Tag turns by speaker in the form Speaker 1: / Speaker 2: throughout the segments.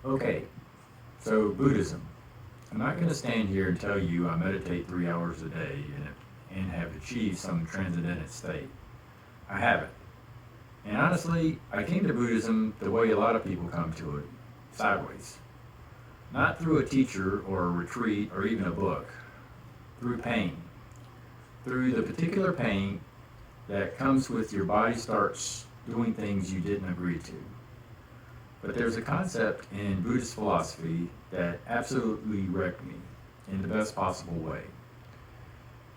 Speaker 1: Okay, so Buddhism. I'm not going to stand here and tell you I meditate 3 hours a day and have achieved some transcendental state. I haven't. And honestly, I came to Buddhism the way a lot of people come to it, sideways. Not through a teacher or a retreat or even a book. Through pain. Through the particular pain that comes with your body starts doing things you didn't agree to. But there's a concept in Buddhist philosophy that absolutely wrecked me in the best possible way.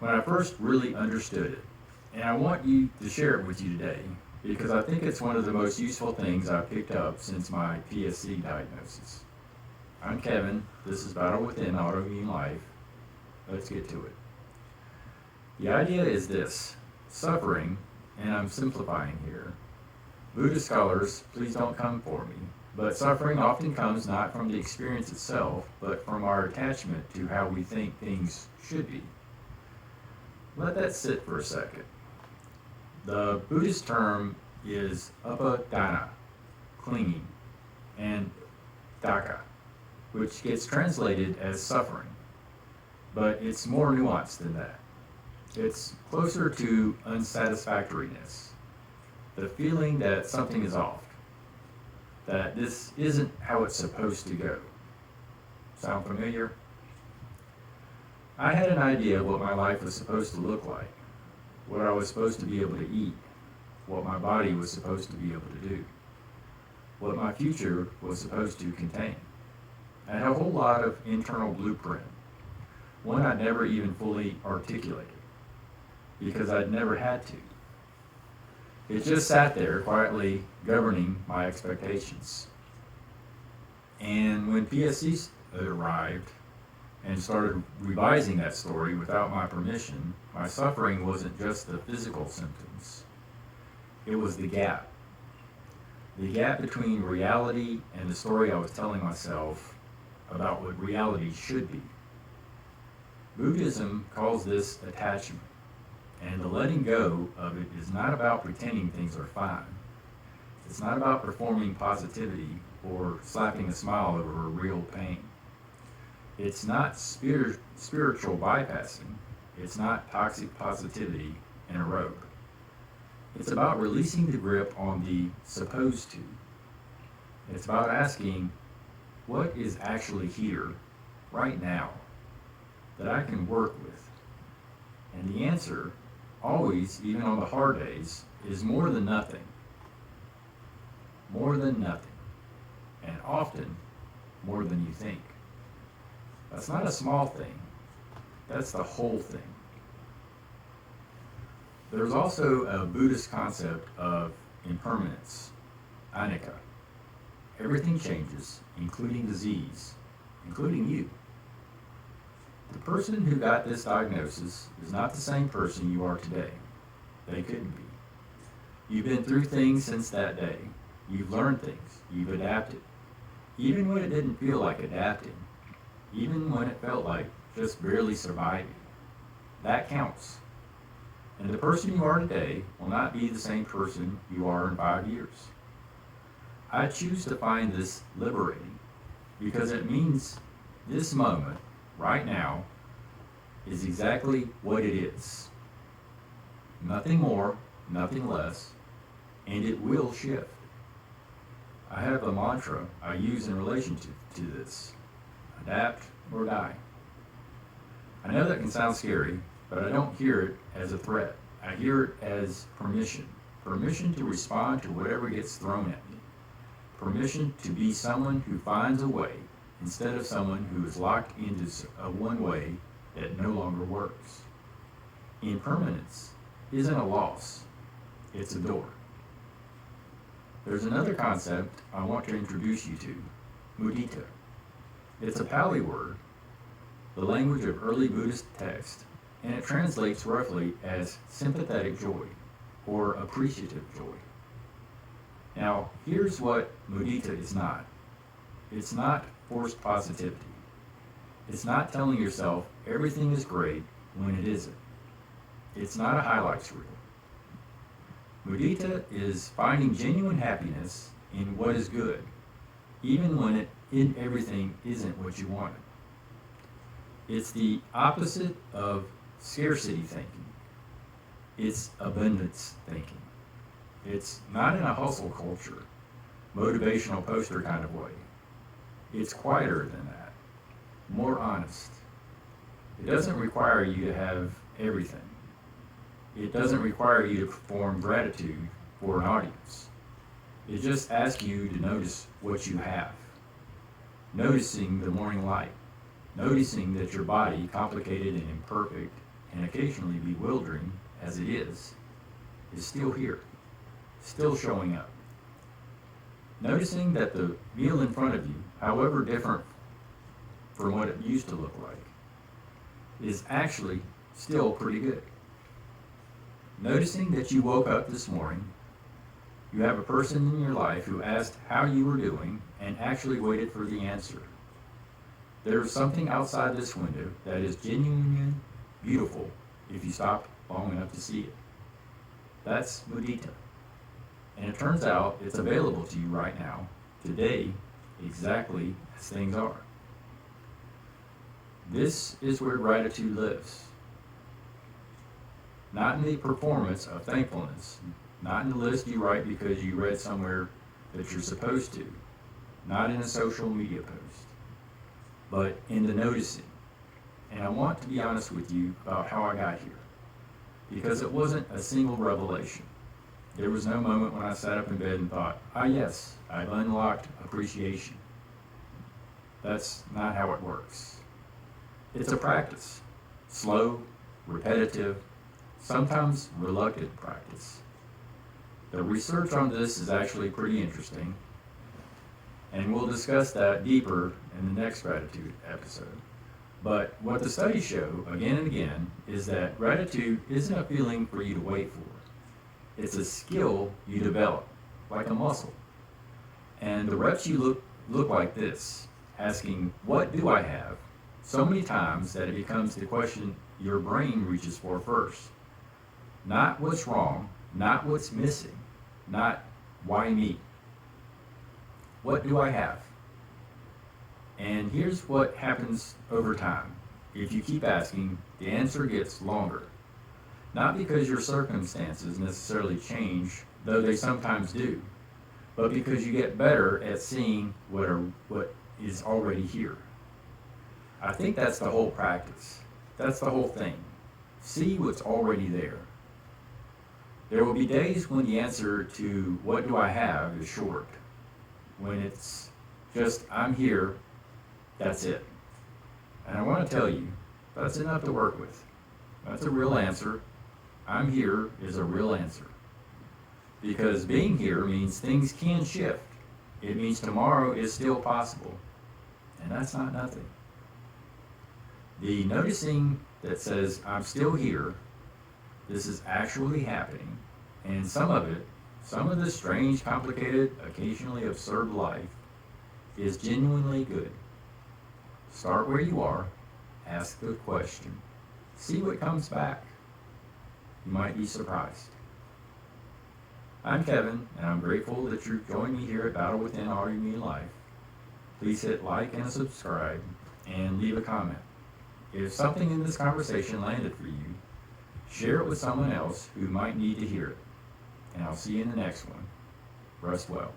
Speaker 1: When I first really understood it, and I want you to share it with you today because I think it's one of the most useful things I've picked up since my PSC diagnosis. I'm Kevin, this is Battle Within Autoimmune Life. Let's get to it. The idea is this: suffering, and I'm simplifying here. Buddhist scholars, please don't come for me, but suffering often comes not from the experience itself, but from our attachment to how we think things should be. Let that sit for a second. The Buddhist term is Upadana, clinging, and dukkha, which gets translated as suffering, but it's more nuanced than that. It's closer to unsatisfactoriness, the feeling that something is off, that this isn't how it's supposed to go. Sound familiar? I had an idea of what my life was supposed to look like, what I was supposed to be able to eat, what my body was supposed to be able to do, what my future was supposed to contain. I had a whole lot of internal blueprint, one I'd never even fully articulated, because I'd never had to. It just sat there quietly governing my expectations. And when PSC arrived and started revising that story without my permission, my suffering wasn't just the physical symptoms. It was the gap. The gap between reality and the story I was telling myself about what reality should be. Buddhism calls this attachment. And the letting go of it is not about pretending things are fine. It's not about performing positivity or slapping a smile over a real pain. It's not spiritual bypassing. It's not toxic positivity in a robe. It's about releasing the grip on the supposed to. It's about asking, what is actually here, right now, that I can work with? And the answer, always, even on the hard days, is more than nothing. More than nothing. And often, more than you think. That's not a small thing. That's the whole thing. There's also a Buddhist concept of impermanence, Anicca. Everything changes, including disease, including you. The person who got this diagnosis is not the same person you are today. They couldn't be. You've been through things since that day. You've learned things. You've adapted. Even when it didn't feel like adapting. Even when it felt like just barely surviving. That counts. And the person you are today will not be the same person you are in 5 years. I choose to find this liberating because it means this moment, right now, is exactly what it is. Nothing more, nothing less, and it will shift. I have a mantra I use in relation to this: adapt or die. I know that can sound scary, but I don't hear it as a threat. I hear it as permission. Permission to respond to whatever gets thrown at me. Permission to be someone who finds a way instead of someone who is locked into a one way that no longer works. Impermanence isn't a loss, it's a door. There's another concept I want to introduce you to, Mudita. It's a Pali word, the language of early Buddhist text, and it translates roughly as sympathetic joy or appreciative joy. Now, here's what Mudita is not. It's not forced positivity. It's not telling yourself everything is great when it isn't. It's not a highlights reel. Mudita is finding genuine happiness in what is good, even when everything isn't what you wanted. It's the opposite of scarcity thinking. It's abundance thinking. It's not in a hustle culture, motivational poster kind of way. It's quieter than that, more honest. It doesn't require you to have everything. It doesn't require you to perform gratitude for an audience. It just asks you to notice what you have. Noticing the morning light. Noticing that your body, complicated and imperfect and occasionally bewildering as it is still here, still showing up. Noticing that the meal in front of you, however different from what it used to look like, is actually still pretty good. Noticing that you woke up this morning, you have a person in your life who asked how you were doing and actually waited for the answer. There's something outside this window that is genuinely beautiful if you stop long enough to see it. That's Mudita. And it turns out it's available to you right now, today, exactly as things are. This is where gratitude lives. Not in the performance of thankfulness, not in the list you write because you read somewhere that you're supposed to, not in a social media post, but in the noticing. And I want to be honest with you about how I got here, because it wasn't a single revelation. There was no moment when I sat up in bed and thought, yes, I've unlocked appreciation. That's not how it works. It's a practice, slow, repetitive, sometimes reluctant practice. The research on this is actually pretty interesting, and we'll discuss that deeper in the next gratitude episode. But what the studies show, again and again, is that gratitude isn't a feeling for you to wait for. It's a skill you develop, like a muscle. And the reps you look like this, asking, what do I have? So many times that it becomes the question your brain reaches for first. Not what's wrong, not what's missing, not why me. What do I have? And here's what happens over time. If you keep asking, the answer gets longer. Not because your circumstances necessarily change, though they sometimes do, but because you get better at seeing what is already here. I think that's the whole practice. That's the whole thing. See what's already there. There will be days when the answer to what do I have is short. When it's just, I'm here, that's it. And I want to tell you, that's enough to work with. That's a real answer. I'm here is a real answer. Because being here means things can shift. It means tomorrow is still possible. And that's not nothing. The noticing that says, I'm still here, this is actually happening, and some of this strange, complicated, occasionally absurd life is genuinely good. Start where you are, ask the question, see what comes back. You might be surprised. I'm Kevin, and I'm grateful that you're joining me here at Battle Within Autoimmune Life. Please hit like and subscribe, and leave a comment. If something in this conversation landed for you, share it with someone else who might need to hear it. And I'll see you in the next one. Rest well.